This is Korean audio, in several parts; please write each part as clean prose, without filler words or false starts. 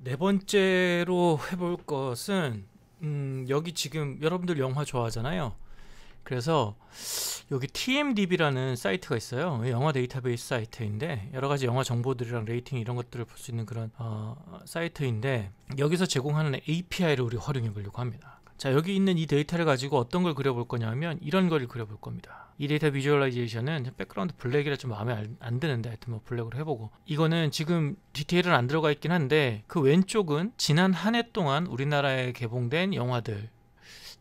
네 번째로 해볼 것은 여기 지금 여러분들 영화 좋아하잖아요. 그래서 여기 TMDB라는 사이트가 있어요. 영화 데이터베이스 사이트인데 여러 가지 영화 정보들이랑 레이팅 이런 것들을 볼 수 있는 그런 사이트인데 여기서 제공하는 API를 우리 활용해 보려고 합니다. 자, 여기 있는 이 데이터를 가지고 어떤 걸 그려볼 거냐면 이런 걸 그려볼 겁니다. 이 데이터 비주얼라이제이션은 백그라운드 블랙이라 좀 마음에 안 드는데 하여튼 뭐 블랙으로 해보고, 이거는 지금 디테일은 안 들어가 있긴 한데 그 왼쪽은 지난 한 해 동안 우리나라에 개봉된 영화들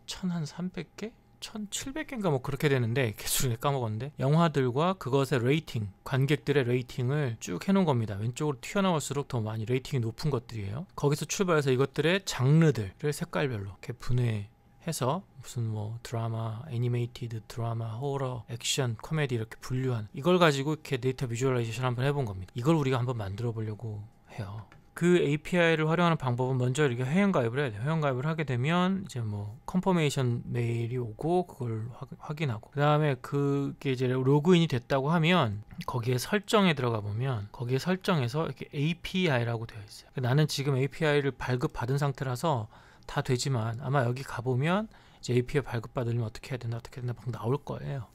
1300개? 1700개인가 뭐 그렇게 되는데 개수를 까먹었는데 영화들과 그것의 레이팅, 관객들의 레이팅을 쭉 해놓은 겁니다. 왼쪽으로 튀어나올수록 더 많이 레이팅이 높은 것들이에요. 거기서 출발해서 이것들의 장르들을 색깔별로 이렇게 분해해서 무슨 뭐 드라마, 애니메이티드 드라마, 호러, 액션, 코미디 이렇게 분류한 이걸 가지고 이렇게 데이터 비주얼라이제이션 한번 해본 겁니다. 이걸 우리가 한번 만들어 보려고 해요. 그 API를 활용하는 방법은 먼저 이렇게 회원가입을 해야 돼요. 회원가입을 하게 되면 이제 뭐 컨퍼메이션 메일이 오고 그걸 확인하고, 그 다음에 그게 이제 로그인이 됐다고 하면 거기에 설정에 들어가 보면 거기에 설정에서 이렇게 API라고 되어 있어요. 나는 지금 API를 발급받은 상태라서 다 되지만 아마 여기 가보면 이제 API 발급받으려면 어떻게 해야 된다 막 나올 거예요.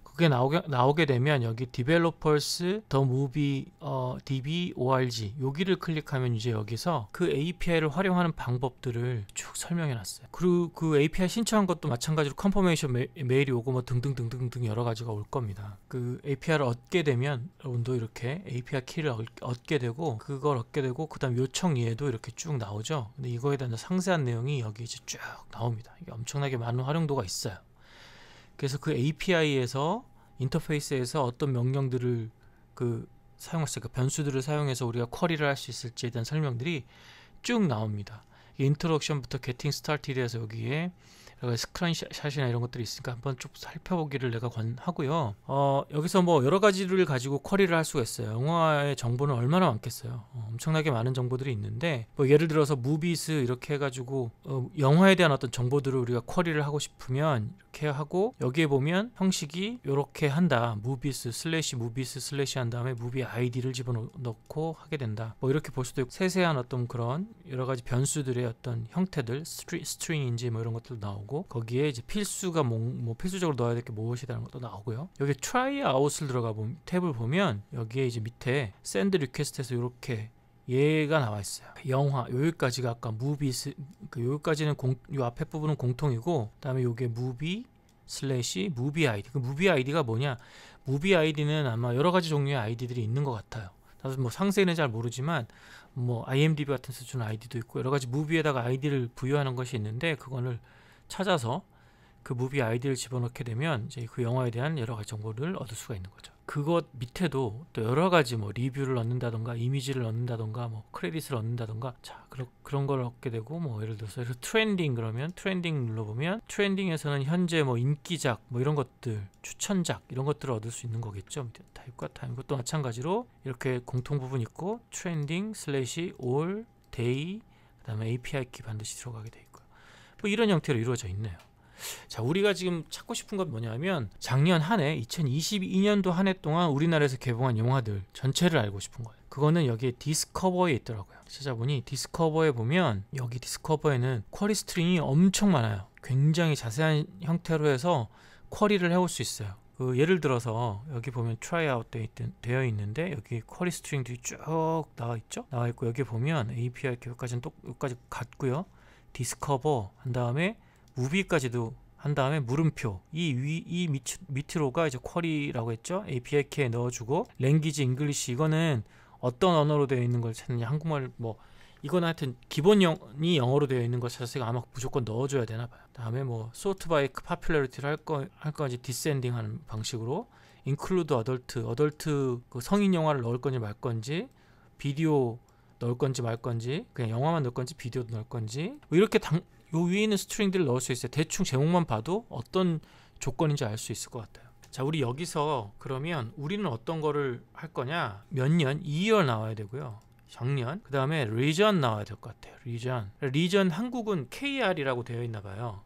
그게 나오게 되면 여기 Developers The Movie DB ORG 여기를 클릭하면 이제 여기서 그 API를 활용하는 방법들을 쭉 설명해 놨어요. 그리고 그 API 신청한 것도 마찬가지로 컨퍼메이션 메일이 오고 뭐 등등등등등 여러 가지가 올 겁니다. 그 API를 얻게 되면 여러분도 이렇게 API 키를 얻게 되고 그걸 얻게 되고 그다음 요청 이해도 이렇게 쭉 나오죠. 근데 이거에 대한 상세한 내용이 여기 이제 쭉 나옵니다. 이게 엄청나게 많은 활용도가 있어요. 그래서 그 API에서 인터페이스에서 어떤 명령들을 사용할 수 있을까, 변수들을 사용해서 우리가 쿼리를 할 수 있을지에 대한 설명들이 쭉 나옵니다. 인트로덕션부터 게팅 스타티드에서 여기에 스크린샷이나 이런 것들이 있으니까 한번 쭉 살펴보기를 내가 권하고요. 여기서 뭐 여러 가지를 가지고 쿼리를 할 수가 있어요. 영화의 정보는 얼마나 많겠어요. 엄청나게 많은 정보들이 있는데 뭐 예를 들어서 무비스 이렇게 해가지고 영화에 대한 어떤 정보들을 우리가 쿼리를 하고 싶으면 이렇게 하고, 여기에 보면 형식이 이렇게 한다. 무비스 슬래시 한 다음에 무비 아이디를 집어넣고 하게 된다. 뭐 이렇게 볼 수도 있고, 세세한 어떤 그런 여러 가지 변수들의 어떤 형태들, 스트링인지 뭐 이런 것들도 나오고, 거기에 이제 필수가 뭐 필수적으로 넣어야 될 게 무엇이라는 것도 나오고요. 여기 try out을 들어가 보면 탭을 보면 여기에 이제 밑에 send request에서 이렇게 얘가 나와 있어요. 영화 여기까지가 아까 무비스, 여기까지는 요 앞에 부분은 공통이고, 그다음에 요게 무비 슬래시 무비 아이디. 그 무비 아이디가 뭐냐? 무비 아이디는 아마 여러 가지 종류의 아이디들이 있는 것 같아요. 나도 뭐 상세히는 잘 모르지만 뭐 IMDb 같은 수준 아이디도 있고 여러 가지 무비에다가 아이디를 부여하는 것이 있는데, 그거를 찾아서 그 무비 아이디를 집어넣게 되면 이제 그 영화에 대한 여러 가지 정보를 얻을 수가 있는 거죠. 그것 밑에도 또 여러 가지 뭐 리뷰를 얻는다던가 이미지를 얻는다던가 뭐 크레딧을 얻는다던가, 자 그런 걸 얻게 되고, 뭐 예를 들어서 트렌딩 그러면 트렌딩 눌러보면 트렌딩에서는 현재 뭐 인기작 뭐 이런 것들, 추천작 이런 것들을 얻을 수 있는 거겠죠. 타입과 타임, 그것도 마찬가지로 이렇게 공통 부분 있고 트렌딩 슬래시 올 데이, 그 다음에 API 키 반드시 들어가게 돼 있고요. 뭐 이런 형태로 이루어져 있네요. 자, 우리가 지금 찾고 싶은 건 뭐냐면 작년 한 해 2022년도 한 해 동안 우리나라에서 개봉한 영화들 전체를 알고 싶은 거예요. 그거는 여기에 디스커버에 있더라고요. 찾아보니 디스커버에 보면 여기 디스커버에는 쿼리 스트링이 엄청 많아요. 굉장히 자세한 형태로 해서 쿼리를 해올 수 있어요. 예를 들어서 여기 보면 try out 되어 있는데 여기 쿼리 스트링들이 쭉 나와 있죠. 나와 있고 여기 보면 API 여기까지는 여기까지 같고요. 디스커버 한 다음에 무비까지도 한 다음에 물음표, 이 밑으로가 이제 쿼리라고 했죠. API 키에 넣어주고, 랭귀지 잉글리시 이거는 어떤 언어로 되어 있는 걸 찾느냐, 한국말 뭐 이건 하여튼 기본이 영어로 되어 있는 것 자체가 아마 무조건 넣어줘야 되나 봐요. 다음에 뭐 sort by popularity를 할 건지 디센딩 하는 방식으로, include 어덜트 그 성인 영화를 넣을 건지 말 건지, 비디오 넣을 건지 말 건지, 그냥 영화만 넣을 건지 비디오도 넣을 건지, 뭐 이렇게 요 위에 있는 스트링들을 넣을 수 있어요. 대충 제목만 봐도 어떤 조건인지 알 수 있을 것 같아요. 자, 우리 여기서 그러면 우리는 어떤 거를 할 거냐? 몇 년? 2월 나와야 되고요. 작년. 그 다음에 region 나와야 될 것 같아요. region 한국은 KR이라고 되어 있나 봐요.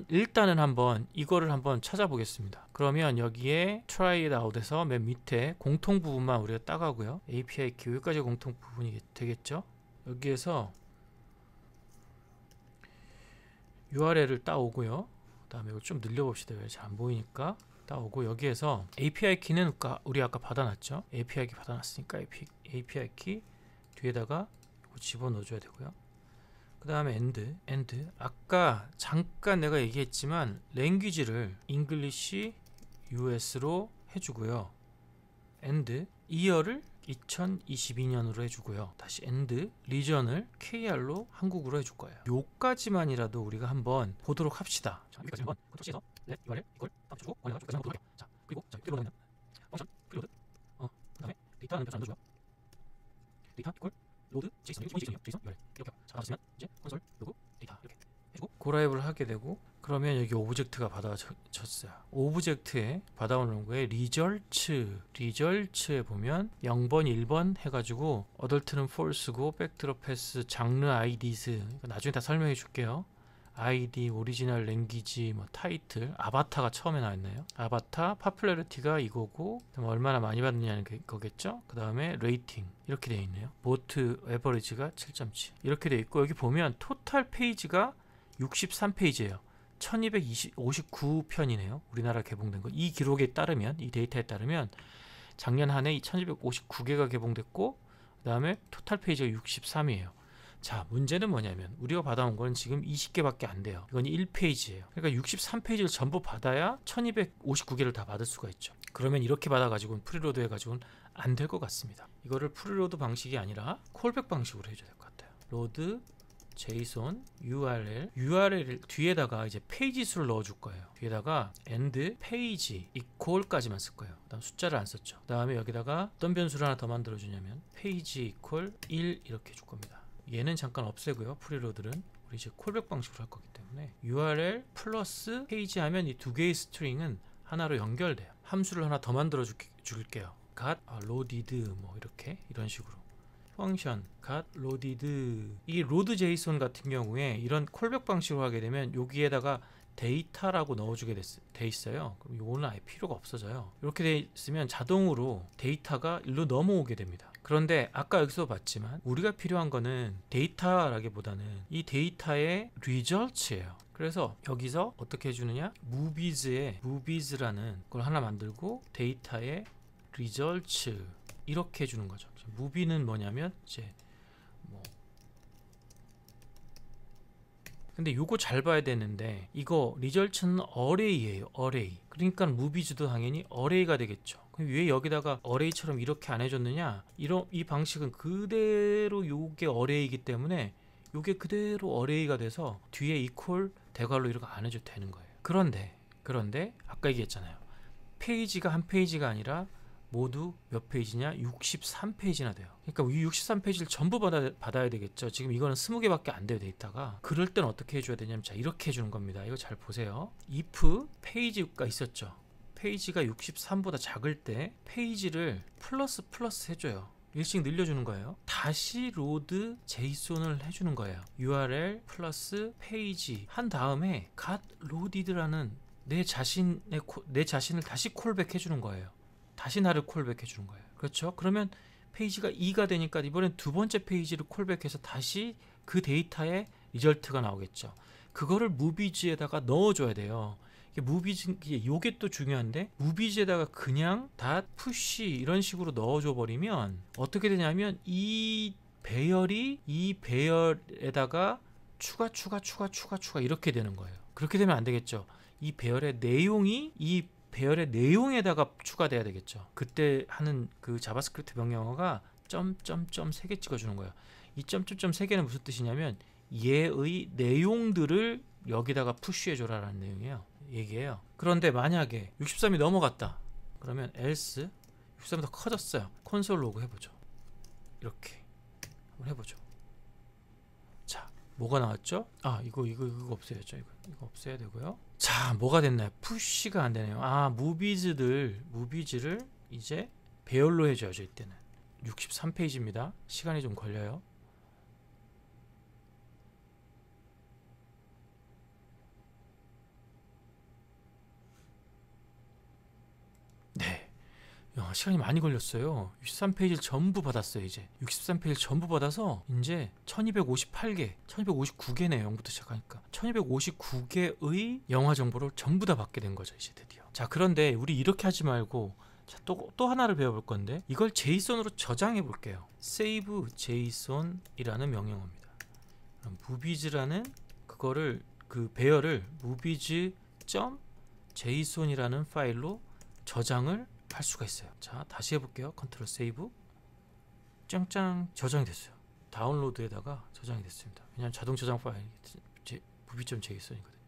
일단은 한번 이거를 한번 찾아보겠습니다. 그러면 여기에 try it out에서 맨 밑에 공통 부분만 우리가 따가고요. API 키 여기까지 공통 부분이 되겠죠. 여기에서 URL을 따오고요. 그 다음에 이걸 좀 늘려봅시다. 왜 잘 안 보이니까. 따오고 여기에서 API 키는 우리 아까 받아놨죠. API 키 받아놨으니까 API 키 뒤에다가 이거 집어넣어줘야 되고요. 그 다음에 end 아까 잠깐 내가 얘기했지만 랭귀지를 English US로 해주고요. end year를 2022년으로 해주고요. 다시 end region을 KR로 한국으로 해줄 거예요. 요까지만이라도 우리가 한번 보도록 합시다. 자, 여기까지 한번 컨트롤 C에서 let URL 이걸 주고 여기까지 한번 보도록 할게요. 자, 그리고 자, 이렇게 보면 펑션 프리로드 그다음에 데이터라는 값을 안 줘줘요. 데이터 이퀄 로드 제이슨 제이슨 URL 이렇게 자, 받았으면 이제 콘솔 로그 데이터 이렇게 해주고 고라이브를 하게 되고 그러면 여기 오브젝트가 받아졌어요. 오브젝트에 받아오는 거에 리절츠에 보면 0번 1번 해가지고 어덜트는 false고 백드롭 패스 장르 IDs 나중에 다 설명해 줄게요. ID, 오리지널 랭귀지, 뭐 타이틀, 아바타가 처음에 나왔나요? 아바타, 파퓰러리티가 이거고 얼마나 많이 받느냐는 거겠죠? 그 다음에 레이팅 이렇게 되어 있네요. 보트 에버리지가 7.7 이렇게 되어 있고 여기 보면 토탈 페이지가 63페이지예요. 1259편이네요. 우리나라 개봉된 거. 이 기록에 따르면 이 데이터에 따르면 작년 한 해 1259개가 개봉됐고 그 다음에 토탈 페이지가 63이에요. 자, 문제는 뭐냐면 우리가 받아온 거는 지금 20개밖에 안 돼요. 이건 1페이지예요. 그러니까 63페이지를 전부 받아야 1259개를 다 받을 수가 있죠. 그러면 이렇게 받아가지고는 프리로드 해가지고는 안 될 것 같습니다. 이거를 프리로드 방식이 아니라 콜백 방식으로 해줘야 될 것 같아요. 로드 JSON URL 뒤에다가 이제 페이지 수를 넣어줄 거예요. 뒤에다가 end 페이지 equal까지만 쓸 거예요. 그다음 숫자를 안 썼죠. 그다음에 여기다가 어떤 변수를 하나 더 만들어 주냐면 페이지 equal 1 이렇게 줄 겁니다. 얘는 잠깐 없애고요. 프리로드는 우리 이제 콜백 방식으로 할 거기 때문에 URL 플러스 페이지 하면 이 두 개의 스트링은 하나로 연결돼요. 함수를 하나 더 만들어 줄게요. got loaded 뭐 이렇게 이런 식으로 펑션 got loaded 이 로드 제이슨 같은 경우에 이런 콜백 방식으로 하게 되면 여기에다가 데이터라고 넣어주게 돼 있어요. 그럼 이거는 아예 필요가 없어져요. 이렇게 돼 있으면 자동으로 데이터가 일로 넘어오게 됩니다. 그런데 아까 여기서 봤지만 우리가 필요한 거는 데이터라기보다는 이 데이터의 results예요. 그래서 여기서 어떻게 해주느냐 movies라는 걸 하나 만들고 데이터의 results 이렇게 해주는 거죠. 무비는 뭐냐면 이제 뭐 근데 요거 잘 봐야 되는데 이거 리절츠는 어레이예요. 어레이. 그러니까 무비즈도 당연히 어레이가 되겠죠. 그럼 왜 여기다가 어레이처럼 이렇게 안 해줬느냐? 이 방식은 그대로 요게 어레이이기 때문에 요게 그대로 어레이가 돼서 뒤에 이퀄 대괄호 이렇게 안 해줘도 되는 거예요. 그런데 아까 얘기했잖아요. 페이지가 한 페이지가 아니라 모두 몇 페이지냐? 63페이지나 돼요. 그러니까 이 63페이지를 전부 받아야 되겠죠. 지금 이거는 20개밖에 안 돼요, 데이터가. 그럴 땐 어떻게 해줘야 되냐면 자 이렇게 해주는 겁니다. 이거 잘 보세요. if 페이지가 있었죠. 페이지가 63보다 작을 때 페이지를 플러스 해줘요. 일씩 늘려주는 거예요. 다시 로드 제이슨을 해주는 거예요. URL 플러스 페이지 한 다음에 got loaded라는 내 자신을 다시 콜백 해주는 거예요. 다시 나를 콜백해 주는 거예요. 그렇죠? 그러면 페이지가 2가 되니까 이번엔 두 번째 페이지를 콜백해서 다시 그 데이터의 리절트가 나오겠죠. 그거를 무비즈에다가 넣어줘야 돼요. 요게 또 중요한데 무비즈에다가 그냥 닷 푸시 이런 식으로 넣어줘 버리면 어떻게 되냐면 이 배열에다가 추가 이렇게 되는 거예요. 그렇게 되면 안 되겠죠. 이 배열의 내용이 이 배열의 내용에다가 추가돼야 되겠죠. 그때 하는 그 자바스크립트 명령어가 점점점 3개 찍어주는 거예요. 이 점점점 3개는 무슨 뜻이냐면 얘의 내용들을 여기다가 푸시해줘라라는 내용이에요. 얘기해요. 그런데 만약에 63이 넘어갔다. 그러면 else 63이 더 커졌어요. 콘솔 로그 해보죠. 이렇게 한번 해보죠. 자, 뭐가 나왔죠? 이거 없애야죠. 이거 없애야 되고요. 자, 뭐가 됐나요? 푸시가 안 되네요. 무비즈를 이제 배열로 해줘야죠. 이때는 63페이지입니다. 시간이 좀 걸려요. 네, 야, 시간이 많이 걸렸어요. 63페이지를 전부 받았어요. 이제 63페이지를 전부 받아서 이제 1258개 1259개네요. 0부터 시작하니까 1259개의 영화 정보를 전부 다 받게 된 거죠. 이제 드디어. 자, 그런데 우리 이렇게 하지 말고 또 하나를 배워볼 건데, 이걸 제이손으로 저장해 볼게요. save JSON이라는 명령어입니다. movies라는 그거를, 그 배열을 movies.json이라는 파일로 저장을 할 수가 있어요. 자, 다시 해볼게요. 컨트롤 세이브. 짱짱, 저장이 됐어요. 다운로드에다가 저장이 됐습니다. 왜냐하면 자동 저장 파일이 movie.json이거든요.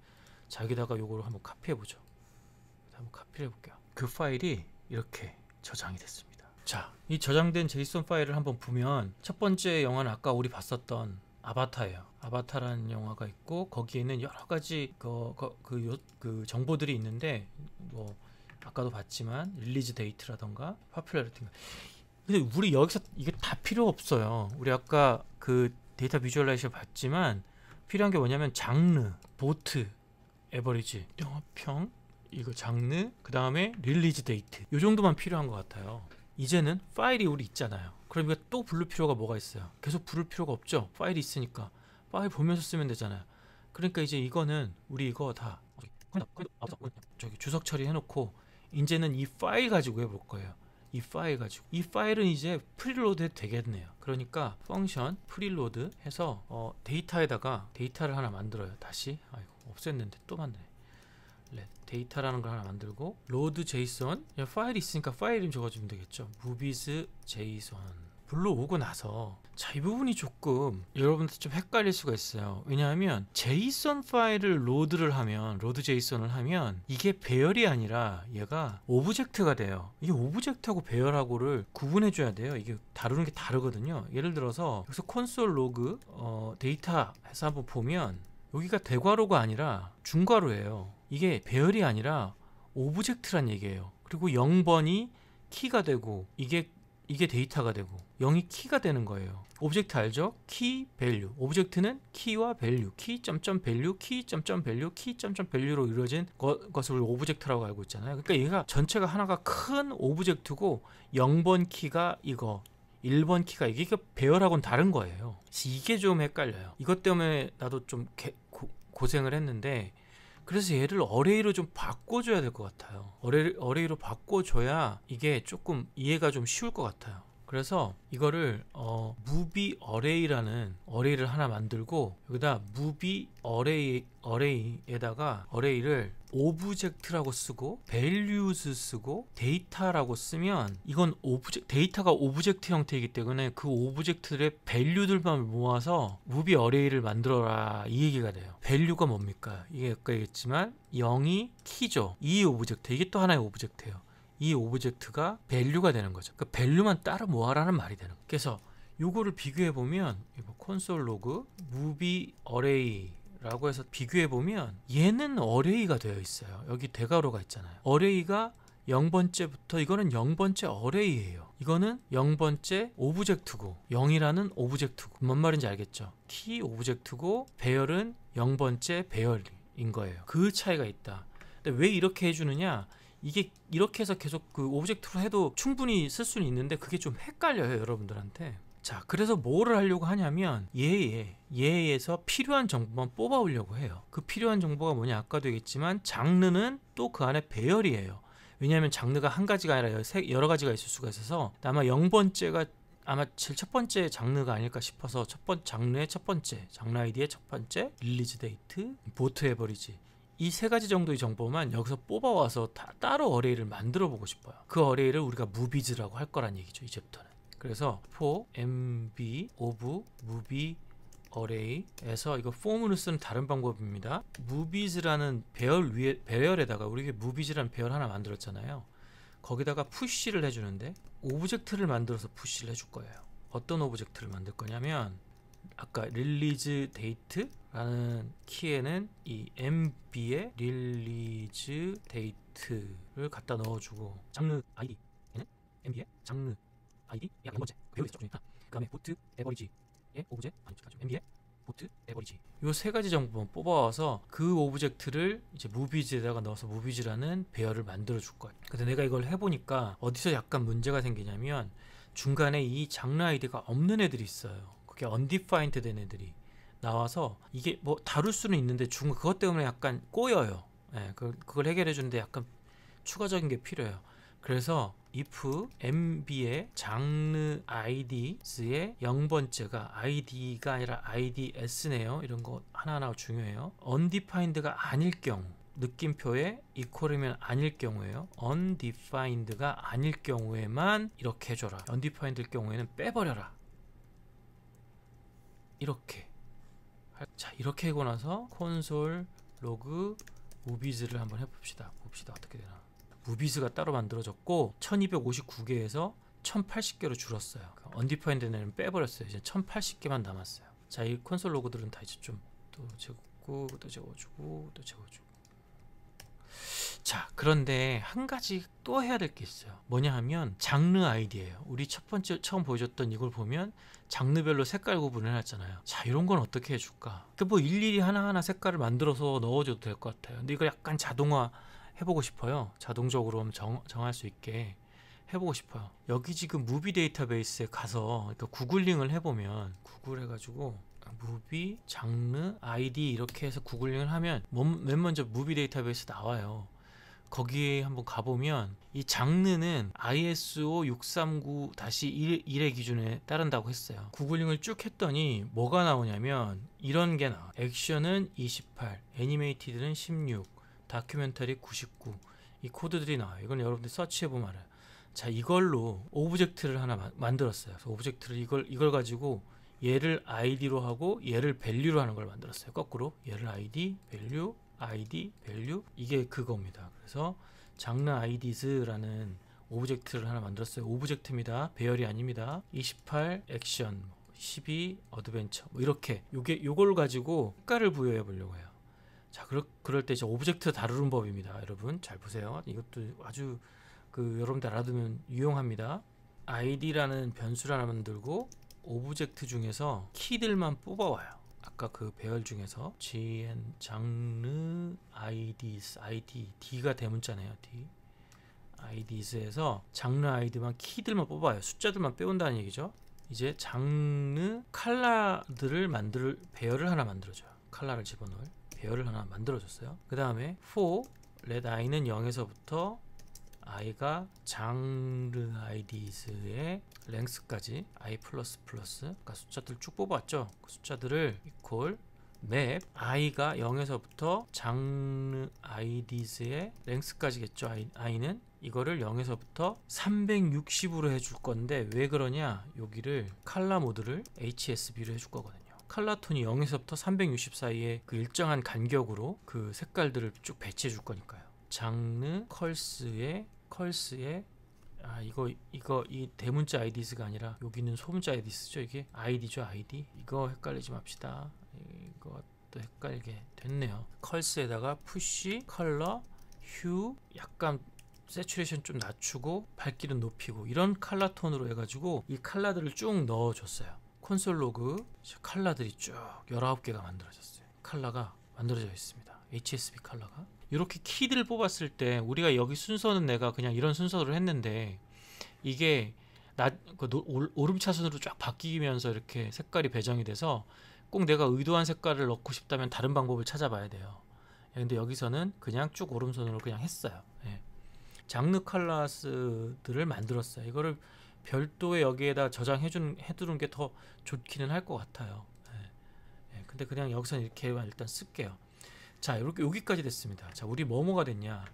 자, 여기다가 요거를 한번 카피해보죠. 한번 카피를 해볼게요. 그 파일이 이렇게 저장이 됐습니다. 자, 이 저장된 제이슨 파일을 한번 보면, 첫 번째 영화는 아까 우리 봤었던 아바타예요. 아바타라는 영화가 있고, 거기에는 여러 가지 그 정보들이 있는데, 뭐 아까도 봤지만 릴리즈 데이트라던가 파퓰러리티인가. 근데 우리 여기서 이게 다 필요 없어요. 우리 아까 그 데이터 비주얼라이제이션 봤지만 필요한 게 뭐냐면 장르, 보트, 에버리지, 영화평, 이거 장르, 그 다음에 릴리즈 데이트, 요 정도만 필요한 것 같아요. 이제는 파일이 우리 있잖아요. 그럼 이거 또 부를 필요가 뭐가 있어요? 계속 부를 필요가 없죠. 파일이 있으니까 파일 보면서 쓰면 되잖아요. 그러니까 이제 이거는 우리 이거 다 저기 주석 처리해놓고 이제는 이 파일 가지고 해볼 거예요. 이 파일 가지고, 이 파일은 이제 프리로드 해도 되겠네요. 그러니까 펑션 프리로드 해서 데이터에다가 데이터를 하나 만들어요. 다시, 아이고 없앴는데 또 만드네. 데이터라는 걸 하나 만들고, 로드 제이슨, 파일이 있으니까 파일 이름 적어주면 되겠죠. movies JSON 불러오고 나서, 자, 이 부분이 조금 여러분들 좀 헷갈릴 수가 있어요. 왜냐하면 JSON 파일을 로드를 하면, 로드 JSON을 하면 이게 배열이 아니라 얘가 오브젝트가 돼요. 이게 오브젝트하고 배열하고를 구분해 줘야 돼요. 이게 다루는 게 다르거든요. 예를 들어서 여기서 콘솔 로그 데이터 해서 한번 보면, 여기가 대괄호가 아니라 중괄호예요. 이게 배열이 아니라 오브젝트란 얘기예요. 그리고 0번이 키가 되고, 이게 데이터가 되고, 0이 키가 되는 거예요. 오브젝트 알죠? 키, 밸류. 오브젝트는 키와 밸류, 키, 점점 밸류, 키, 점점 밸류, 키, 점점 밸류로 이루어진 것을 오브젝트라고 알고 있잖아요. 그러니까 얘가 전체가 하나가 큰 오브젝트고, 0번 키가 이거, 1번 키가 이게 배열하고는 다른 거예요. 이게 좀 헷갈려요. 이것 때문에 나도 좀 고생을 했는데, 그래서 얘를 어레이로 좀 바꿔줘야 될 것 같아요. 어레이로 바꿔줘야 이게 조금 이해가 좀 쉬울 것 같아요. 그래서 이거를 movie array라는 어레이를 하나 만들고, 여기다 movie array에다가 어레이를 오브젝트라고 쓰고 values 쓰고 데이터라고 쓰면, 이건 데이터가 오브젝트 형태이기 때문에 그 오브젝트들의 밸류들만 모아서 movie array를 만들어라, 이 얘기가 돼요. 밸류가 뭡니까? 이게 아까 얘기했지만 0이 키죠. 이 오브젝트, 이게 또 하나의 오브젝트예요. 이 오브젝트가 밸류가 되는 거죠. 그 밸류만 따로 모아라는 말이 되는 거예요. 그래서 요거를 비교해 보면, 콘솔 로그 movie array라고 해서 비교해 보면 얘는 어레이가 되어 있어요. 여기 대괄호가 있잖아요. 어레이가 0번째부터, 이거는 0번째 어레이예요. 이거는 0번째 오브젝트고, 0이라는 오브젝트고, 뭔 말인지 알겠죠? 키 오브젝트고, 배열은 0번째 배열인 거예요. 그 차이가 있다. 근데 왜 이렇게 해주느냐? 이게 이렇게 해서 계속 그 오브젝트로 해도 충분히 쓸 수는 있는데, 그게 좀 헷갈려요, 여러분들한테. 자, 그래서 뭐를 하려고 하냐면, 얘에서 필요한 정보만 뽑아오려고 해요. 그 필요한 정보가 뭐냐? 아까도 얘기했지만 장르는 또 그 안에 배열이에요. 왜냐하면 장르가 한 가지가 아니라 여러 가지가 있을 수가 있어서, 아마 0번째가 아마 제일 첫 번째 장르가 아닐까 싶어서, 장르의 첫 번째, 장르 아이디의 첫 번째, 릴리즈 데이트, 보트 에버리지, 이 세 가지 정도의 정보만 여기서 뽑아와서 따로 어레이를 만들어 보고 싶어요. 그 어레이를 우리가 movies라고 할 거란 얘기죠, 이제부터는. 그래서 for mb of movie array에서, 이거 폼으로 쓰는 다른 방법입니다. movies라는 배열에다가 우리 movies라는 배열 하나 만들었잖아요. 거기다가 푸시를 해주는데, 오브젝트를 만들어서 푸시를 해줄 거예요. 어떤 오브젝트를 만들 거냐면, 아까 릴리즈 데이트라는 키에는 이 mb에 릴리즈 데이트를 갖다 넣어주고, 장르 아이디 얘는 mb에 장르 아이디 약 0번째 배열이 있죠. 그 다음에 보트 에버리지의 오브젝트, mb에 보트 에버리지 요 세 가지 정보만 뽑아와서 그 오브젝트를 이제 무비즈에다가 넣어서 무비즈라는 배열을 만들어 줄 거예요. 근데 내가 이걸 해보니까 어디서 약간 문제가 생기냐면 중간에 이 장르 아이디가 없는 애들이 있어요. 그게 undefined 된 애들이 나와서 이게 뭐 다룰 수는 있는데 중간 그것 때문에 약간 꼬여요. 예, 그걸 해결해 주는데 약간 추가적인 게 필요해요. 그래서 if mb의 장르 ids의 0번째가 id가 아니라 ids네요. 이런 거 하나하나 중요해요. undefined가 아닐 경우 느낌표에 equal이면 아닐 경우에요. undefined가 아닐 경우에만 이렇게 해줘라. undefined일 경우에는 빼버려라. 이렇게. 자, 이렇게 하고 나서 콘솔 로그 무비즈를 한번 해봅시다. 봅시다 어떻게 되나. 무비즈가 따로 만들어졌고 1259개에서 1080개로 줄었어요. 언디파인드는 빼버렸어요. 이제 1080개만 남았어요. 자, 이 콘솔 로그들은 다 이제 좀 또 재고 또 재워주고 또 재워주고. 자, 그런데 한 가지 또 해야 될 게 있어요. 뭐냐 하면 장르 아이디예요. 우리 첫 번째 처음 보여줬던 이걸 보면 장르별로 색깔 구분을 해놨잖아요. 자, 이런 건 어떻게 해줄까? 뭐 일일이 하나하나 색깔을 만들어서 넣어줘도 될 것 같아요. 근데 이걸 약간 자동화 해보고 싶어요. 자동적으로 정할 수 있게 해보고 싶어요. 여기 지금 무비 데이터베이스에 가서 그러니까 구글링을 해보면 구글 해가지고 무비 장르 아이디 이렇게 해서 구글링을 하면 맨 먼저 무비 데이터베이스 나와요. 거기에 한번 가보면 이 장르는 ISO 639-1의 기준에 따른다고 했어요. 구글링을 쭉 했더니 뭐가 나오냐면 이런 게 나와요. 액션은 28, 애니메이티드는 16, 다큐멘터리 99. 이 코드들이 나와요. 이건 여러분들 서치해보면 알아요. 자, 이걸로 오브젝트를 하나 만들었어요. 그래서 오브젝트를 이걸 가지고 얘를 id로 하고 얘를 value로 하는 걸 만들었어요. 거꾸로 얘를 id, value, id, value 이게 그겁니다. 그래서 장르 ids라는 오브젝트를 하나 만들었어요. 오브젝트입니다. 배열이 아닙니다. 28 액션, 12 어드벤처 뭐 이렇게 요걸 가지고 색깔을 부여해 보려고 해요. 자, 그럴 때 이제 오브젝트 다루는 법입니다. 여러분 잘 보세요. 이것도 아주 여러분들 알아두면 유용합니다. id라는 변수를 하나 만들고 오브젝트 중에서 키들만 뽑아와요. 아까 그 배열 중에서 gn 장르 ids id d가 대문자네요. d ids에서 장르 id만 키들만 뽑아요. 숫자들만 빼온다는 얘기죠. 이제 장르 컬러들을 배열을 하나 만들어줘요. 컬러를 집어넣을 배열을 하나 만들어줬어요. 그 다음에 for let i는 0에서부터 i가 장르 ids의 랭스까지 i++, 그러니까 숫자들 쭉 뽑았죠. 그 숫자들을 equal map i가 0에서부터 장르 ids의 랭스까지겠죠. i는 이거를 0에서부터 360으로 해줄 건데 왜 그러냐, 여기를 컬러 모드를 HSB로 해줄 거거든요. 컬러 톤이 0에서부터 360 사이에 그 일정한 간격으로 그 색깔들을 쭉 배치해 줄 거니까요. 장르 컬스의 이 대문자 IDs가 아니라 여기는 소문자 IDs죠. 이게 ID죠. ID. 이거 헷갈리지 맙시다. 이것도 헷갈리게 됐네요. 컬스에다가 푸시, 컬러, 휴, 약간 세츄레이션 좀 낮추고 밝기는 높이고 이런 컬러 톤으로 해가지고 이 컬러들을 쭉 넣어줬어요. 콘솔 로그 컬러들이 쭉 19개가 만들어졌어요. 컬러가 만들어져 있습니다. HSB 컬러가. 이렇게 키들을 뽑았을 때 우리가 여기 순서는 내가 그냥 이런 순서로 했는데 이게 오름차순으로 쫙 바뀌면서 이렇게 색깔이 배정이 돼서 꼭 내가 의도한 색깔을 넣고 싶다면 다른 방법을 찾아봐야 돼요. 근데 여기서는 그냥 쭉 오름손으로 그냥 했어요. 장르 컬러스들을 만들었어요. 이거를 별도의 여기에다 해두는 게 더 좋기는 할 것 같아요. 근데 그냥 여기서는 이렇게만 일단 쓸게요. 자, 이렇게 여기까지 됐습니다. 자, 우리 뭐가 됐냐?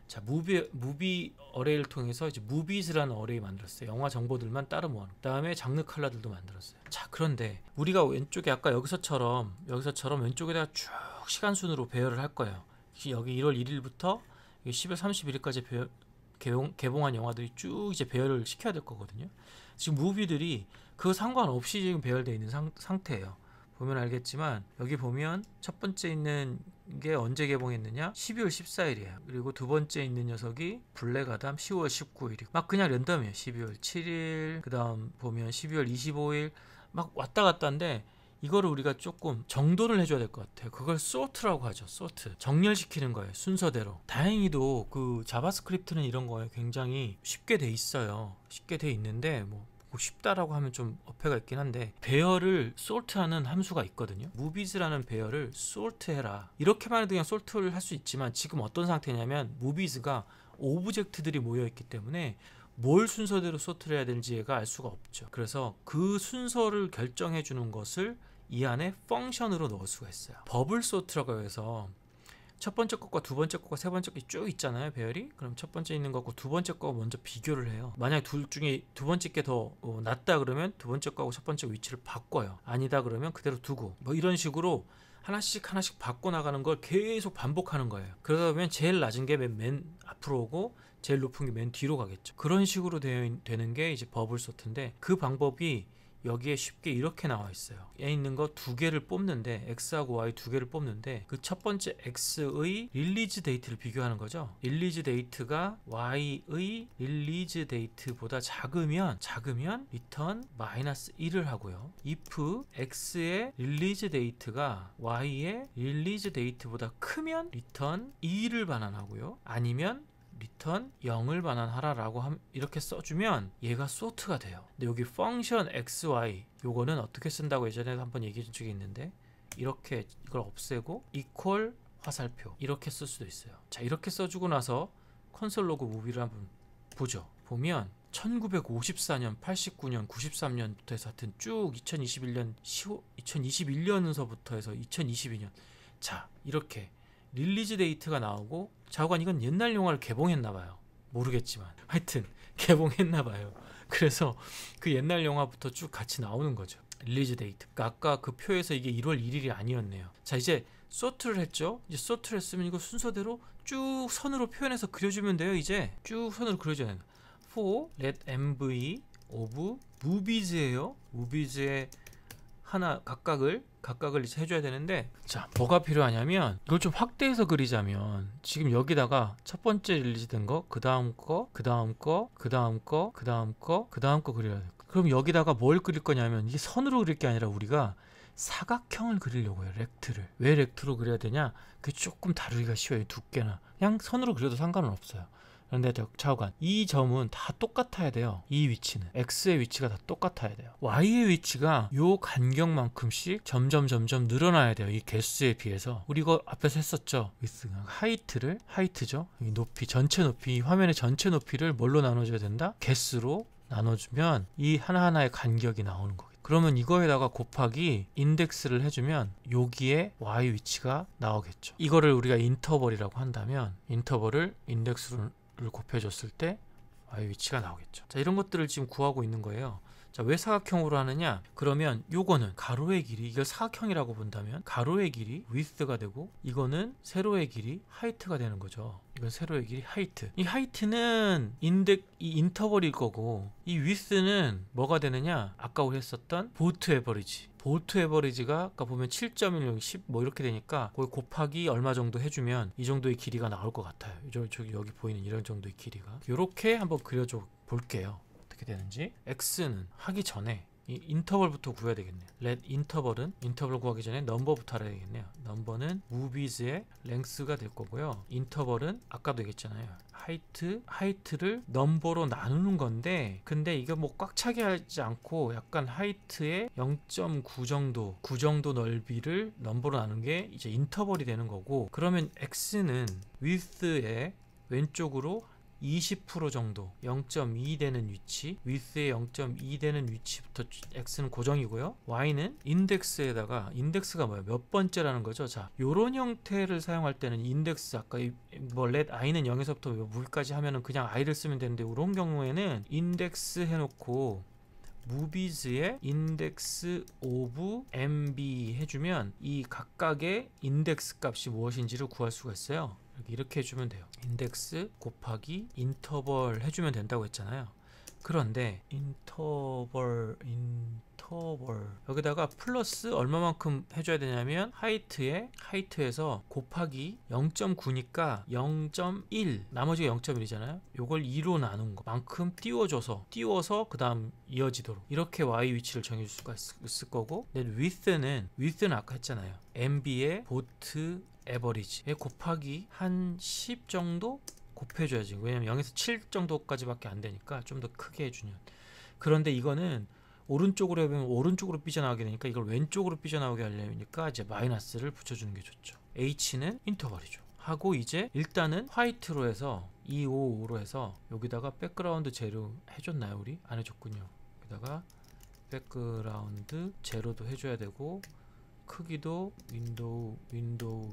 자, 무비 어레이를 통해서 이제 무비즈라는 어레이 만들었어요. 영화 정보들만 따로 모아놓은. 그다음에 장르 컬러들도 만들었어요. 자, 그런데 우리가 왼쪽에 아까 여기서처럼 왼쪽에다가 쭉 시간 순으로 배열을 할 거예요. 여기 1월 1일부터 10월 31일까지 개봉한 영화들이 쭉 이제 배열을 시켜야 될 거거든요. 지금 무비들이 그 상관없이 지금 배열되어 있는 상태예요. 보면 알겠지만 여기 보면 첫 번째 있는 게 언제 개봉했느냐, 12월 14일이에요. 그리고 두 번째 있는 녀석이 블랙 아담 10월 19일이고 막 그냥 랜덤이에요. 12월 7일, 그 다음 보면 12월 25일 막 왔다 갔다인데 이거를 우리가 조금 정돈을 해줘야 될 것 같아요. 그걸 sort라고 하죠. sort. 정렬시키는 거예요. 순서대로. 다행히도 그 자바스크립트는 이런 거에 굉장히 쉽게 돼 있어요. 쉽게 돼 있는데 뭐 쉽다라고 하면 좀 어폐가 있긴 한데, 배열을 sort하는 함수가 있거든요. movies라는 배열을 sort해라, 이렇게만 해도 그냥 sort를 할 수 있지만, 지금 어떤 상태냐면 movies가 오브젝트들이 모여 있기 때문에 뭘 순서대로 sort를 해야 되는지 얘가 알 수가 없죠. 그래서 그 순서를 결정해 주는 것을 이 안에 펑션으로 넣을 수가 있어요. 버블 sort라고 해서 첫 번째 것과 두 번째 것과 세 번째 것이 쭉 있잖아요, 배열이. 그럼 첫 번째 있는 거고 두 번째 거 먼저 비교를 해요. 만약 둘 중에 두 번째 게 더 낫다 그러면 두 번째 거하고 첫 번째 위치를 바꿔요. 아니다 그러면 그대로 두고, 뭐 이런 식으로 하나씩 바꿔 나가는 걸 계속 반복하는 거예요. 그러다 보면 제일 낮은 게 맨 앞으로 오고 제일 높은 게 맨 뒤로 가겠죠. 그런 식으로 되는 게 이제 버블 소트인데, 그 방법이 여기에 쉽게 이렇게 나와 있어요. 얘 있는 거 두 개를 뽑는데, X하고 Y 두 개를 뽑는데, 그 첫 번째 X의 릴리즈 데이트를 비교하는 거죠. 릴리즈 데이트가 Y의 릴리즈 데이트보다 작으면 리턴 -1을 하고요. if X의 릴리즈 데이트가 Y의 릴리즈 데이트보다 크면 리턴 2를 반환하고요. 아니면 리턴 0을 반환하라 라고 이렇게 써주면 얘가 sort가 돼요. 근데 여기 펑션 xy 요거는 어떻게 쓴다고 예전에 한번 얘기해 준 적이 있는데, 이렇게 이걸 없애고 equal 화살표 이렇게 쓸 수도 있어요. 자, 이렇게 써주고 나서 콘솔 로그 무비를 한번 보죠. 보면 1954년, 89년, 93년부터 해서 하여튼 쭉 2021년서부터 해서 2022년, 자 이렇게 릴리즈 데이트가 나오고, 자오관 이건 옛날 영화를 개봉했나봐요. 모르겠지만 하여튼 개봉했나봐요. 그래서 그 옛날 영화부터 쭉 같이 나오는 거죠. 릴리즈 데이트. 그러니까 아까 그 표에서 이게 1월 1일이 아니었네요. 자, 이제 sort를 했죠. 이제 sort를 했으면 이거 순서대로 쭉 선으로 표현해서 그려주면 돼요. 이제 쭉 선으로 그려줘야 된다. for let mv of movies예요. movies의 하나 각각을 이제 해줘야 되는데, 자 뭐가 필요하냐면, 이걸 좀 확대해서 그리자면, 지금 여기다가 첫 번째 릴리즈 된 거, 그 다음 거, 그 다음 거, 그 다음 거, 그 다음 거, 그 다음 거 그려야 돼. 그럼 여기다가 뭘 그릴 거냐면, 이게 선으로 그릴 게 아니라 우리가 사각형을 그리려고 해요. 렉트를. 왜 렉트로 그려야 되냐? 그게 조금 다루기가 쉬워요. 두께나 그냥 선으로 그려도 상관은 없어요. 그런데 좌우간 이 점은 다 똑같아야 돼요. 이 위치는 X의 위치가 다 똑같아야 돼요. Y의 위치가 요 간격만큼씩 점점 늘어나야 돼요. 이 개수에 비해서. 우리 이거 앞에서 했었죠. 하이트죠. 이 높이, 전체 높이, 화면의 전체 높이를 뭘로 나눠줘야 된다? 개수로 나눠주면 이 하나하나의 간격이 나오는 거예요. 그러면 이거에다가 곱하기 인덱스를 해주면 여기에 Y 위치가 나오겠죠. 이거를 우리가 인터벌이라고 한다면, 인터벌을 인덱스로 곱해줬을 때 Y 위치가 나오겠죠. 자, 이런 것들을 지금 구하고 있는 거예요. 자, 왜 사각형으로 하느냐? 그러면 요거는 가로의 길이, 이걸 사각형이라고 본다면 가로의 길이 width가 되고, 이거는 세로의 길이 height가 되는 거죠. 이건 세로의 길이 height. 이 height는 이 인터벌일 거고, 이 width는 뭐가 되느냐? 아까 우리 했었던 보트 에버리지. 보트 에버리지가 아까 보면 7.16, 10 뭐 이렇게 되니까 거기 곱하기 얼마 정도 해주면 이 정도의 길이가 나올 것 같아요. 저기 여기 보이는 이런 정도의 길이가. 이렇게 한번 그려줘 볼게요. 어떻게 되는지. X는 하기 전에 이 인터벌부터 구해야 되겠네요. let 인터벌 구하기 전에 넘버부터 알아야 되겠네요. 넘버는 movies의 length가 될 거고요. 인터벌은 아까도 얘기했잖아요. 하이트를 넘버로 나누는 건데, 근데 이게 뭐 꽉 차게 하지 않고 약간 하이트의 0.9 정도, 9 정도 넓이를 넘버로 나누는 게 이제 인터벌이 되는 거고, 그러면 X는 width의 왼쪽으로 20% 정도, 0.2 되는 위치, width의 0.2 되는 위치부터 X는 고정이고요. Y는 인덱스에다가, 인덱스가 뭐예요? 몇 번째라는 거죠. 자, 요런 형태를 사용할 때는 인덱스, 아까 뭐 let i는 0에서부터 무기까지 하면은 그냥 i를 쓰면 되는데, 이런 경우에는 인덱스 해놓고 movies의 index of mb 해주면 이 각각의 인덱스 값이 무엇인지를 구할 수가 있어요. 이렇게 해주면 돼요. 인덱스 곱하기 인터벌 해주면 된다고 했잖아요. 그런데 인터벌 인터벌 여기다가 플러스 얼마만큼 해줘야 되냐면 하이트에서 곱하기 0.9니까 0.1 나머지가 0.1이잖아요. 요걸 2로 나눈 것만큼 띄워서 그 다음 이어지도록 이렇게 y 위치를 정해줄 수가 있을 거고, width는 아까 했잖아요. MB의 보트 에버리지에 곱하기 한 10 정도 곱해줘야지. 왜냐면 0에서 7 정도까지밖에 안 되니까 좀 더 크게 해주면. 그런데 이거는 오른쪽으로 해보면 오른쪽으로 삐져나오게 되니까 이걸 왼쪽으로 삐져나오게 하려니까 이제 마이너스를 붙여주는 게 좋죠. H는 인터벌이죠. 하고 이제 일단은 화이트로 해서 255로 해서 여기다가 백그라운드 제로 해줬나요? 우리? 안 해줬군요. 여기다가 백그라운드 제로도 해줘야 되고, 크기도 윈도우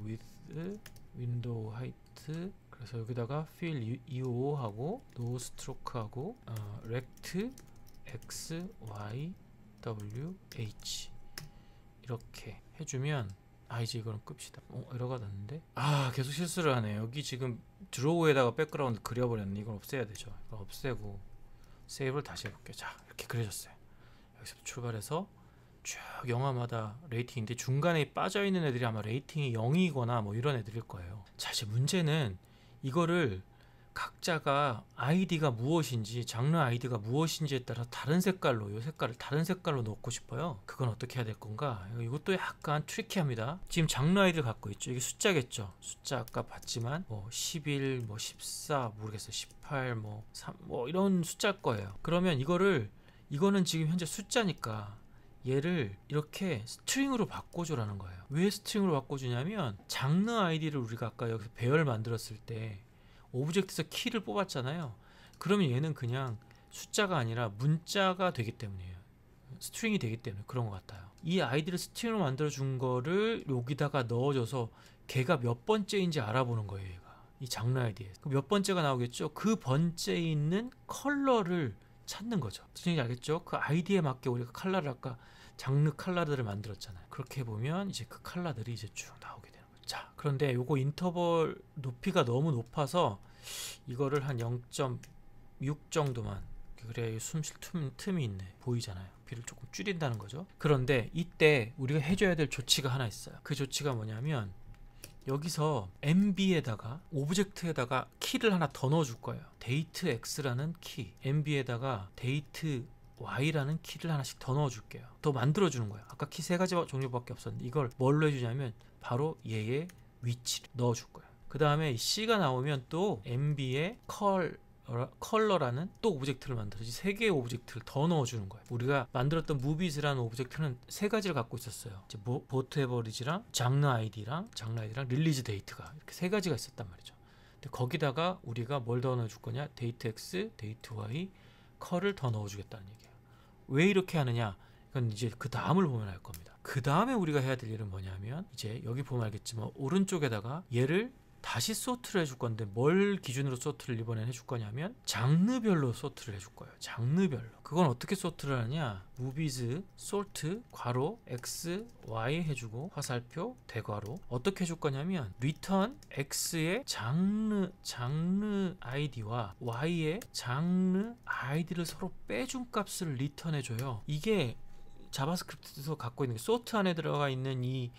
위드 윈도우 하이트, 그래서 여기다가 fill 255 하고 노 스트로크 하고 rect x y w h 이렇게 해주면 이제 이거는 끕시다. 에러가 났는데 계속 실수를 하네. 여기 지금 드로우에다가 백그라운드 그려버렸네. 이건 없애야 되죠. 이거 없애고 세이브를 다시 해볼게요. 자, 이렇게 그려졌어요. 여기서부터 출발해서 쭉 영화마다 레이팅인데 중간에 빠져있는 애들이 아마 레이팅이 0이거나 뭐 이런 애들일 거예요. 자, 이제 문제는 이거를 각자가 아이디가 무엇인지, 장르 아이디가 무엇인지에 따라 다른 색깔로, 이 색깔을 다른 색깔로 넣고 싶어요. 그건 어떻게 해야 될 건가? 이것도 약간 트리키합니다. 지금 장르 아이디를 갖고 있죠. 이게 숫자겠죠. 숫자 아까 봤지만 뭐 11, 뭐 14, 모르겠어요. 18, 뭐 3, 뭐 이런 숫자일 거예요. 그러면 이거는 지금 현재 숫자니까 얘를 이렇게 스트링으로 바꿔주라는 거예요. 왜 스트링으로 바꿔주냐면 장르 아이디를 우리가 아까 여기서 배열 만들었을 때 오브젝트에서 키를 뽑았잖아요. 그러면 얘는 그냥 숫자가 아니라 문자가 되기 때문이에요. 스트링이 되기 때문에 그런 것 같아요. 이 아이디를 스트링으로 만들어준 거를 여기다가 넣어줘서 걔가 몇 번째인지 알아보는 거예요. 얘가 이 장르 아이디에 몇 번째가 나오겠죠. 그 번째에 있는 컬러를 찾는 거죠. 무슨 얘기인지 알겠죠? 그 아이디에 맞게 우리가 컬러를 아까 장르 컬러들을 만들었잖아요. 그렇게 보면 이제 그 컬러들이 이제 쭉 나오게 되는 거죠. 자, 그런데 요거 인터벌 높이가 너무 높아서 이거를 한 0.6 정도만, 그래야 숨쉴 틈이 있네. 보이잖아요. 비를 조금 줄인다는 거죠. 그런데 이때 우리가 해줘야 될 조치가 하나 있어요. 그 조치가 뭐냐면 여기서 MB에다가 오브젝트에다가 키를 하나 더 넣어줄 거예요. 데이트 X라는 키, MB에다가 데이트 Y라는 키를 하나씩 더 넣어줄게요. 더 만들어주는 거예요. 아까 키 3가지 종류밖에 없었는데 이걸 뭘로 해주냐면 바로 얘의 위치를 넣어줄 거예요. 그 다음에 C가 나오면 또 MB의 컬러라는 또 오브젝트를 만들어지 3개의 오브젝트를 더 넣어주는 거예요. 우리가 만들었던 무비즈라는 오브젝트는 3가지를 갖고 있었어요. 이제 보트 에버리지랑 장르 아이디랑 릴리즈 데이트가 이렇게 3가지가 있었단 말이죠. 근데 거기다가 우리가 뭘 더 넣어줄 거냐? 데이트 X, 데이트 Y, 컬을 더 넣어주겠다는 얘기예요. 왜 이렇게 하느냐? 이건 이제 그 다음을 보면 알 겁니다. 그 다음에 우리가 해야 될 일은 뭐냐면 이제 여기 보면 알겠지만 오른쪽에다가 얘를 다시 소트를 해줄 건데 뭘 기준으로 소트를 이번엔 해줄 거냐면 장르별로 소트를 해줄 거예요. 장르별로. 그건 어떻게 소트를 하냐? 무비즈 소트 괄호 x y 해주고 화살표 대괄호. 어떻게 해줄 거냐면 return x의 장르 아이디와 y의 장르 아이디를 서로 빼준 값을 리턴 해줘요. 이게 자바스크립트에서 갖고 있는 소트 안에 들어가 있는 이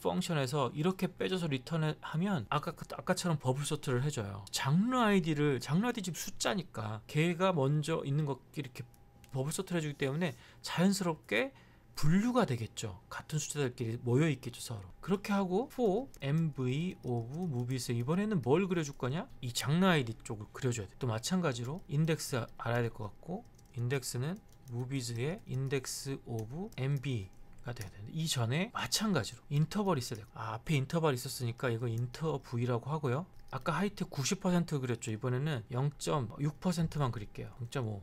펑션에서 이렇게 빼줘서 리턴하면 아까처럼 버블 소트를 해줘요. 장르 아이디 지금 숫자니까 걔가 먼저 있는 것끼리 이렇게 버블 소트를 해주기 때문에 자연스럽게 분류가 되겠죠. 같은 숫자들끼리 모여 있겠죠, 서로. 그렇게 하고 for mv of movies 이번에는 뭘 그려줄 거냐? 이 장르 아이디 쪽을 그려줘야 돼. 또 마찬가지로 인덱스 알아야 될 것 같고, 인덱스는 무비즈의 인덱스 오브 MB가 돼야 되는데 이전에 마찬가지로 인터벌이 있어야 되고, 앞에 인터벌이 있었으니까 이거 인터 V라고 하고요. 아까 하이트 90% 그렸죠. 이번에는 0.6%만 그릴게요. 0.5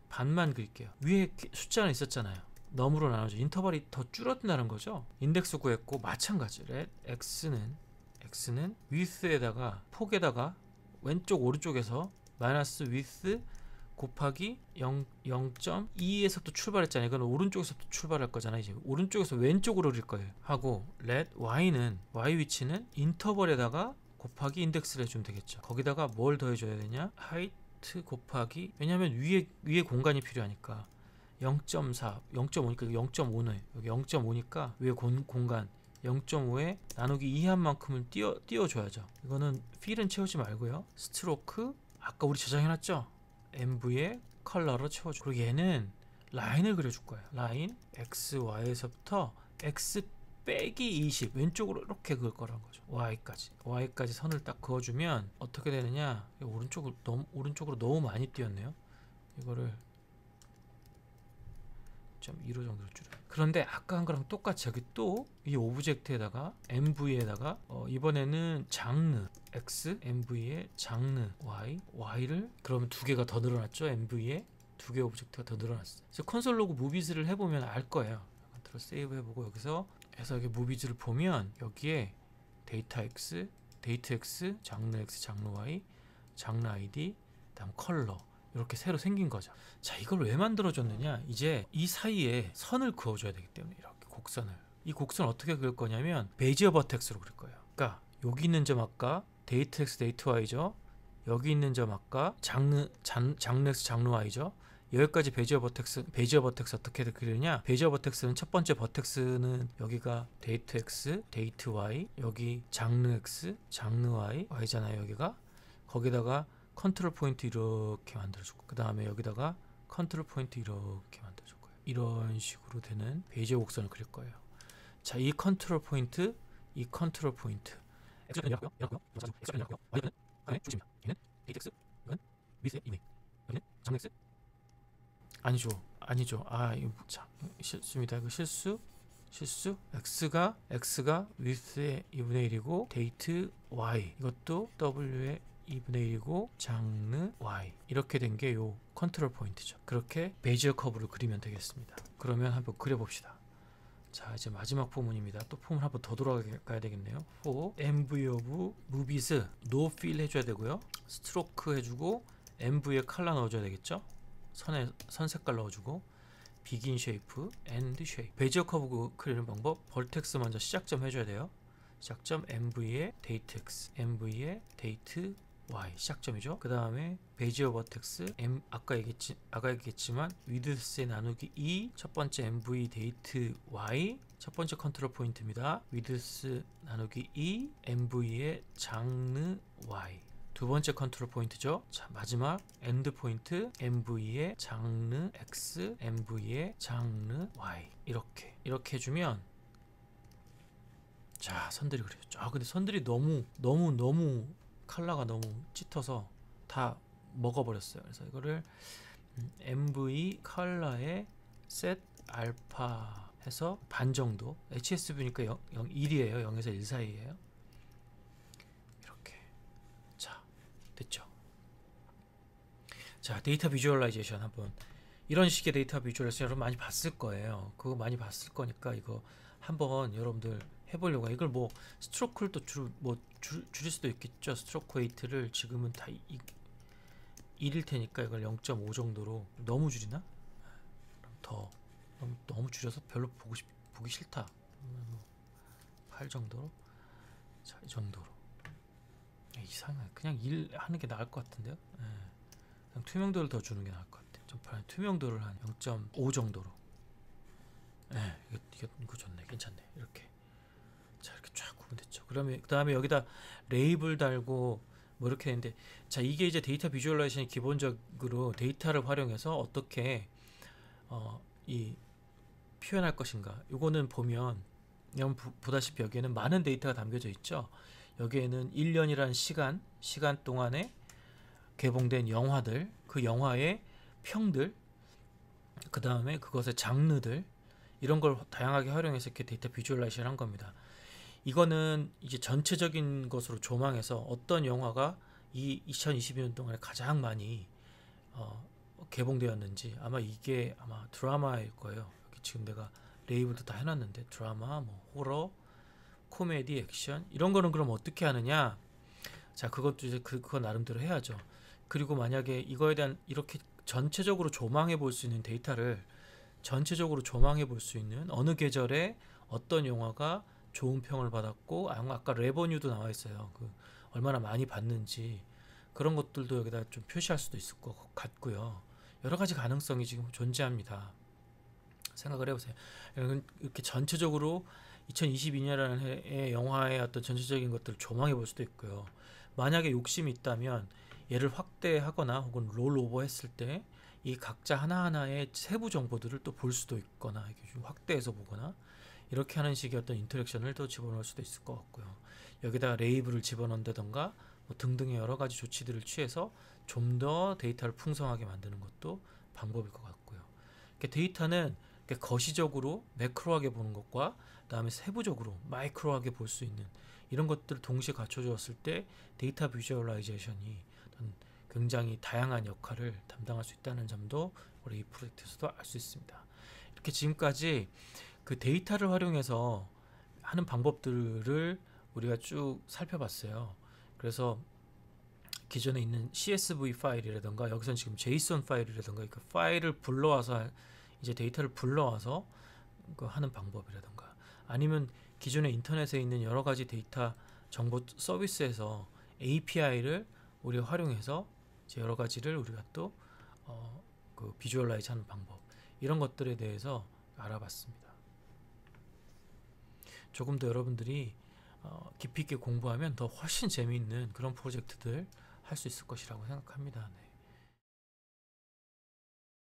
반만 그릴게요. 위에 숫자는 있었잖아요. 너무로 나눠져 인터벌이 더 줄어든다는 거죠. 인덱스 구했고 마찬가지 x는 width에다가 폭에다가 왼쪽 오른쪽에서 마이너스 width 곱하기 0.2에서부터 출발했잖아요. 이건 오른쪽에서부터 출발할 거잖아요. 이제 오른쪽에서 왼쪽으로 그릴 거예요. 하고 let y 위치는 인터벌에다가 곱하기 인덱스를 해주면 되겠죠. 거기다가 뭘 더해줘야 되냐? height 곱하기, 왜냐하면 위에 공간이 필요하니까 0.4, 0.5니까 0.5네. 여기 0.5니까 위에 공간 0.5에 나누기 2한 만큼을 띄워줘야죠. 이거는 필은 채우지 말고요. 스트로크 아까 우리 저장해놨죠? MV의 컬러로 채워줘. 그리고 얘는 라인을 그려줄 거예요. 라인 X, Y에서부터 X 빼기 20 왼쪽으로 이렇게 그을 거란 거죠. Y까지 선을 딱 그어주면 어떻게 되느냐? 오른쪽으로 너무 많이 띄었네요. 이거를 0.15 정도로 줄여. 그런데 아까 한 거랑 똑같이 여기 또 이 오브젝트에다가 MV에다가 이번에는 장르 X, MV에 장르 Y를 그러면 두 개가 더 늘어났죠. MV에 두 개 오브젝트가 더 늘어났어요. 그래서 콘솔 로그 무비즈를 해보면 알 거예요. 컨트롤 세이브 해보고 여기서 여기 무비즈를 보면 여기에 데이터 X, 데이트 X, 장르 X, 장르 Y, 장르 ID, 다음 컬러 이렇게 새로 생긴 거죠. 자, 이걸 왜 만들어줬느냐? 이제 이 사이에 선을 그어줘야 되기 때문에 이렇게 곡선을. 이 곡선을 어떻게 그릴 거냐면 베지어 버텍스로 그릴 거예요. 그러니까 여기 있는 점 아까 데이트 X, 데이트 Y죠. 여기 있는 점 아까 장르 X, 장르 Y죠. 여기까지 베지어 버텍스 어떻게 그리냐? 베지어 버텍스는 첫 번째 버텍스는 여기가 데이트 X, 데이트 Y, 여기 장르 X, 장르 Y잖아요. 여기가 거기다가 컨트롤 포인트 이렇게 만들어줄 거예요. 그 다음에 여기다가 컨트롤 포인트 이렇게 만들어줄 거예요. 이런 식으로 되는 베이지어 곡선을 그릴 거예요. 자, 이 컨트롤 포인트 X는 이렇고요. Y는 중심이야. 얘는 데이트 X, 이건 미스의 이메일, 여기는 장르 X. 아니죠. 이거 실수입니다. 이거 실수. X가 width의 2분의 1이고 데이트 Y 이것도 W의 2분의 1이고 장르 Y 이렇게 된 게 요 컨트롤 포인트죠. 그렇게 베지어 커브를 그리면 되겠습니다. 그러면 한번 그려봅시다. 자, 이제 마지막 포문입니다. 또 포문 한번 더 돌아가야 되겠네요. for MV of movies no fill 해줘야 되고요. 스트로크 해주고 MV에 컬러 넣어줘야 되겠죠. 선 색깔 넣어주고 begin shape, end shape. 베지어 커브 그리는 방법. 벌텍스 먼저 시작점 해줘야 돼요. 시작점 MV에 데이트 X, MV에 데이트 Y 시작점이죠. 그 다음에 베지어 버텍스 아까 얘기했지만 위드스에 나누기 2 첫 번째 MV 데이트 Y 첫 번째 컨트롤 포인트입니다. 위드스 나누기 2 MV의 장르 Y 두 번째 컨트롤 포인트죠. 자, 마지막 엔드 포인트 MV의 장르 X, MV의 장르 Y 이렇게 해주면 자, 선들이 그려졌죠. 근데 선들이 너무 컬러가 너무 짙어서 다 먹어버렸어요. 그래서 이거를 MV 컬러에 set 알파 해서 반 정도 HSV니까 1이에요. 0에서 1 사이에요. 이렇게. 자, 됐죠. 자, 데이터 비주얼라이제이션 한번 이런 식의 데이터 비주얼라이제이션 여러분 많이 봤을 거예요. 그거 많이 봤을 거니까 이거 한번 여러분들 해보려고. 이걸 뭐 스트로크를 또 줄일 수도 있겠죠. 스트로크 웨이트를 지금은 다 1일 테니까 이걸 0.5 정도로. 너무 줄이나? 그럼 너무 줄여서 별로 보기 싫다. 8 정도로. 자, 이 정도로. 이상해. 그냥 1 하는 게 나을 것 같은데요. 그냥 투명도를 더 주는 게 나을 것 같아요. 좀 투명도를 한 0.5 정도로. 이거 좋네. 괜찮네. 이렇게. 자, 이렇게 쫙 구분 됐죠. 그러면 그 다음에 여기다 레이블 달고 뭐 이렇게 했는데, 자, 이게 이제 데이터 비주얼라이제이션이 기본적으로 데이터를 활용해서 어떻게 이 표현할 것인가. 요거는 보면 여러분 보다시피 여기에는 많은 데이터가 담겨져 있죠. 여기에는 1년이라는 시간 동안에 개봉된 영화들, 그 영화의 평들, 그 다음에 그것의 장르들, 이런 걸 다양하게 활용해서 이렇게 데이터 비주얼라이제이션 한 겁니다. 이거는 이제 전체적인 것으로 조망해서 어떤 영화가 이 2022년 동안에 가장 많이 개봉되었는지, 이게 아마 드라마일 거예요. 여기 지금 내가 레이블도 다 해놨는데 드라마, 뭐 호러, 코미디, 액션 이런 거는 그럼 어떻게 하느냐? 자, 그것도 이제 그거 나름대로 해야죠. 그리고 만약에 이거에 대한 이렇게 전체적으로 조망해 볼 수 있는 데이터를 전체적으로 조망해 볼 수 있는 어느 계절에 어떤 영화가 좋은 평을 받았고, 아까 레버뉴도 나와 있어요. 그 얼마나 많이 받는지 그런 것들도 여기다 좀 표시할 수도 있을 것 같고요. 여러 가지 가능성이 지금 존재합니다. 생각을 해보세요. 이렇게 전체적으로 2022년이라는 해의 영화의 어떤 전체적인 것들을 조망해 볼 수도 있고요. 만약에 욕심이 있다면 얘를 확대하거나 혹은 롤오버 했을 때 이 각자 하나하나의 세부 정보들을 또 볼 수도 있거나 이렇게 좀 확대해서 보거나 이렇게 하는 식의 어떤 인터랙션을 더 집어넣을 수도 있을 것 같고요. 여기다가 레이블을 집어넣는다던가 뭐 등등의 여러 가지 조치들을 취해서 좀 더 데이터를 풍성하게 만드는 것도 방법일 것 같고요. 데이터는 거시적으로 매크로하게 보는 것과 그다음에 세부적으로 마이크로하게 볼 수 있는 이런 것들을 동시에 갖춰주었을 때 데이터 비주얼라이제이션이 굉장히 다양한 역할을 담당할 수 있다는 점도 우리 이 프로젝트에서도 알 수 있습니다. 이렇게 지금까지 그 데이터를 활용해서 하는 방법들을 우리가 쭉 살펴봤어요. 그래서 기존에 있는 CSV 파일이라던가 여기서는 지금 JSON 파일이라던가 그 파일을 불러와서 이제 데이터를 불러와서 그 하는 방법이라던가 아니면 기존에 인터넷에 있는 여러 가지 데이터 정보 서비스에서 API를 우리가 활용해서 이제 여러 가지를 우리가 또 그 비주얼라이즈 하는 방법 이런 것들에 대해서 알아봤습니다. 조금 더 여러분들이 깊이 있게 공부하면 더 훨씬 재미있는 그런 프로젝트들 할 수 있을 것이라고 생각합니다. 네.